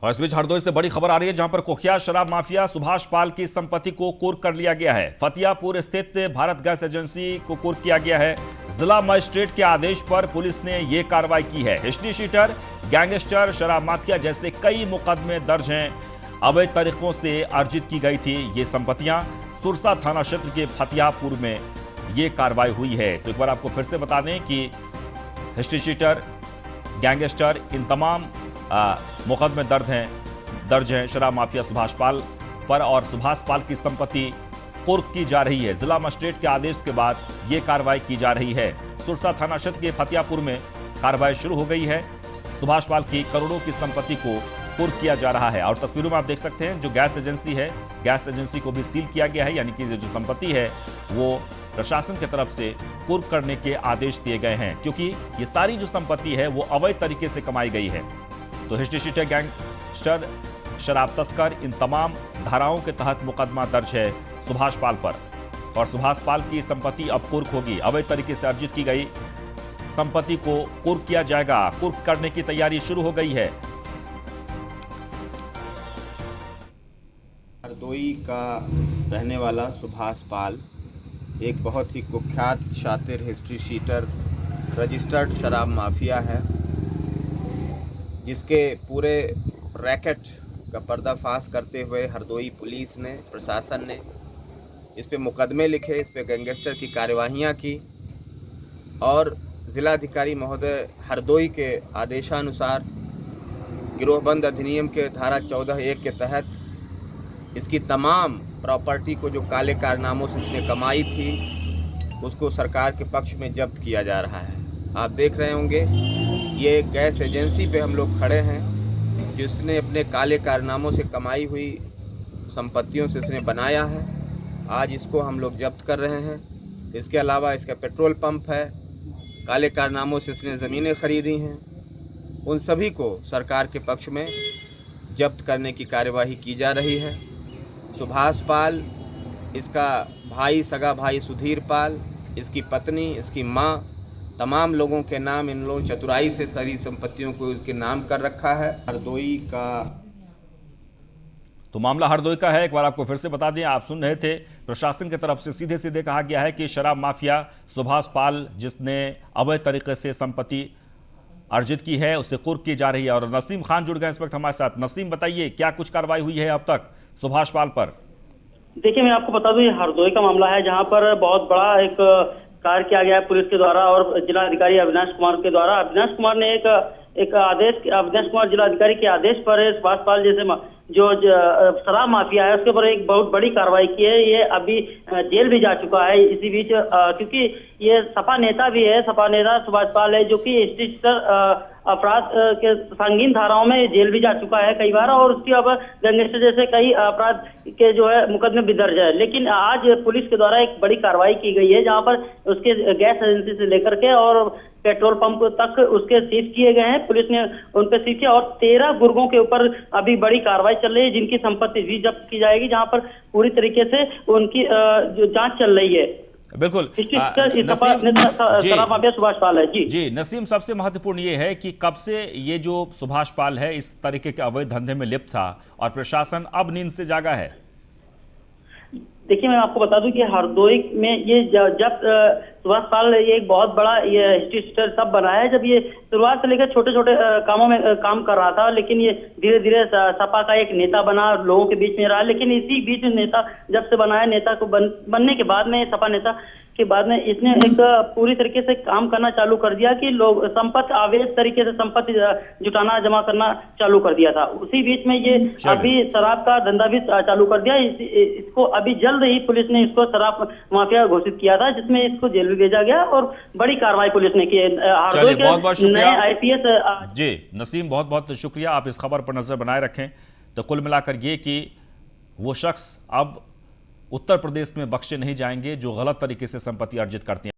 और इस बीच हरदोई से बड़ी खबर आ रही है, जहां पर कुख्यात शराब माफिया सुभाष पाल की संपत्ति को कुर्क कर लिया गया है। फतियापुर स्थित भारत गैस एजेंसी को कुर्क किया गया है। जिला मजिस्ट्रेट के आदेश पर पुलिस ने यह कार्रवाई की है। हिस्ट्री शीटर, गैंगस्टर, शराब माफिया जैसे कई मुकदमे दर्ज हैं। अवैध तरीकों से अर्जित की गई थी ये संपत्तियां। सुरसा थाना क्षेत्र के फतियापुर में यह कार्रवाई हुई है। तो एक बार आपको फिर से बता दें कि हिस्ट्री शीटर, गैंगस्टर, इन तमाम मुकदमे दर्ज हैं शराब माफिया सुभाष पाल पर, और सुभाष पाल की संपत्ति कुर्क की जा रही है। जिला मजिस्ट्रेट के आदेश के बाद यह कार्रवाई की जा रही है। सुरसा थाना क्षेत्र के फतियापुर में कार्रवाई शुरू हो गई है। सुभाष पाल की करोड़ों की संपत्ति को कुर्क किया जा रहा है। और तस्वीरों में आप देख सकते हैं जो गैस एजेंसी है, गैस एजेंसी को भी सील किया गया है, यानी कि जो संपत्ति है वो प्रशासन की तरफ से कुर्क करने के आदेश दिए गए हैं, क्योंकि ये सारी जो संपत्ति है वो अवैध तरीके से कमाई गई है। तो हिस्ट्री शीटर, गैंगस्टर, शराब तस्कर, इन तमाम धाराओं के तहत मुकदमा दर्ज है सुभाष पाल पर। और सुभाष पाल की संपत्ति अब कुर्क होगी। अवैध तरीके से अर्जित की गई संपत्ति को कुर्क किया जाएगा। कुर्क करने की तैयारी शुरू हो गई है। हरदोई का रहने वाला सुभाष पाल एक बहुत ही कुख्यात शातिर हिस्ट्री शीटर, रजिस्टर्ड शराब माफिया है, जिसके पूरे रैकेट का पर्दाफाश करते हुए हरदोई पुलिस ने, प्रशासन ने इस पे मुकदमे लिखे, इस पे गैंगस्टर की कार्यवाहियाँ की और जिलाधिकारी महोदय हरदोई के आदेशानुसार गिरोहबंद अधिनियम के धारा 14(1) के तहत इसकी तमाम प्रॉपर्टी को जो काले कारनामों से इसने कमाई थी उसको सरकार के पक्ष में जब्त किया जा रहा है। आप देख रहे होंगे ये गैस एजेंसी पे हम लोग खड़े हैं, जिसने अपने काले कारनामों से कमाई हुई संपत्तियों से इसने बनाया है। आज इसको हम लोग जब्त कर रहे हैं। इसके अलावा इसका पेट्रोल पंप है, काले कारनामों से इसने ज़मीनें खरीदी हैं, उन सभी को सरकार के पक्ष में जब्त करने की कार्यवाही की जा रही है। सुभाष पाल, इसका भाई, सगा भाई सुधीर पाल, इसकी पत्नी, इसकी माँ, तमाम लोगों के नाम इन लोगों चतुराई से सारी संपत्तियों को इसके नाम कर रखा है। हरदोई का तो मामला हरदोई का है। एक बार आपको फिर से बता दें, आप सुन रहे थे प्रशासन की तरफ से सीधे सीधे कहा गया है कि शराब माफिया सुभाष पाल, जिसने अवैध तरीके से संपत्ति अर्जित की है, उसे कुर्क की जा रही है। और नसीम खान जुड़ गए इस वक्त हमारे साथ। नसीम, बताइए क्या कुछ कार्रवाई हुई है अब तक सुभाष पाल पर? देखिए, मैं आपको बता दूं ये हरदोई का मामला है, जहां पर बहुत बड़ा एक कार्य किया गया है पुलिस के द्वारा और जिलाधिकारी अविनाश कुमार के द्वारा। अविनाश कुमार ने एक आदेश, अविनाश कुमार जिलाधिकारी के आदेश पर सुभाष पाल जैसे जो शराब माफिया है उसके ऊपर एक बहुत बड़ी कार्रवाई की है। ये अभी जेल भी जा चुका है इसी बीच, क्योंकि ये सपा नेता भी है। सपा नेता सुभाष पाल है, जो कि अपराध के संगीन धाराओं में जेल भी जा चुका है कई बार, और उसकी अब गैंगस्टर जैसे कई अपराध के जो है मुकदमे भी दर्ज है। लेकिन आज पुलिस के द्वारा एक बड़ी कार्रवाई की गई है, जहां पर उसके गैस एजेंसी से लेकर के और पेट्रोल पंप तक उसके सीज किए गए हैं। पुलिस ने उन पर सीज किया और 13 गुर्गों के ऊपर अभी बड़ी कार्रवाई चल रही है, जिनकी संपत्ति भी जब्त की जाएगी, जहां पर पूरी तरीके से उनकी जो जांच चल रही है। बिल्कुल। शराब माफिया सुभाष पाल है। जी नसीम, सबसे महत्वपूर्ण ये है कि कब से ये जो सुभाष पाल है इस तरीके के अवैध धंधे में लिप्त था और प्रशासन अब नींद से जागा है? देखिए, मैं आपको बता दूं कि हरदोई में ये जब सुभाष पाल ये एक बहुत बड़ा ये हिस्ट्री शीटर तब बना है जब ये शुरुआत से लेकर छोटे छोटे कामों में काम कर रहा था, लेकिन ये धीरे धीरे सपा का एक नेता बना, लोगों के बीच में रहा। लेकिन इसी बीच नेता जब से बना है, नेता को बनने के बाद में, सपा नेता के बाद में, इसने एक पूरी तरीके से काम करना चालू कर दिया कि लोग संपत्ति अवैध तरीके से संपत्ति जुटाना, जमा करना चालू कर दिया था। उसी बीच में ये अभी शराब का धंधा भी चालू कर दिया। इसको अभी जल्द ही पुलिस ने इसको शराब माफिया घोषित किया था, जिसमें इसको जेल भी भेजा गया और बड़ी कार्रवाई पुलिस ने की है। बहुत बहुत शुक्रिया IPS जी नसीम, बहुत बहुत शुक्रिया। आप इस खबर पर नजर बनाए रखें। तो कुल मिलाकर ये कि वो शख्स अब उत्तर प्रदेश में बख्शे नहीं जाएंगे जो गलत तरीके से संपत्ति अर्जित करते हैं।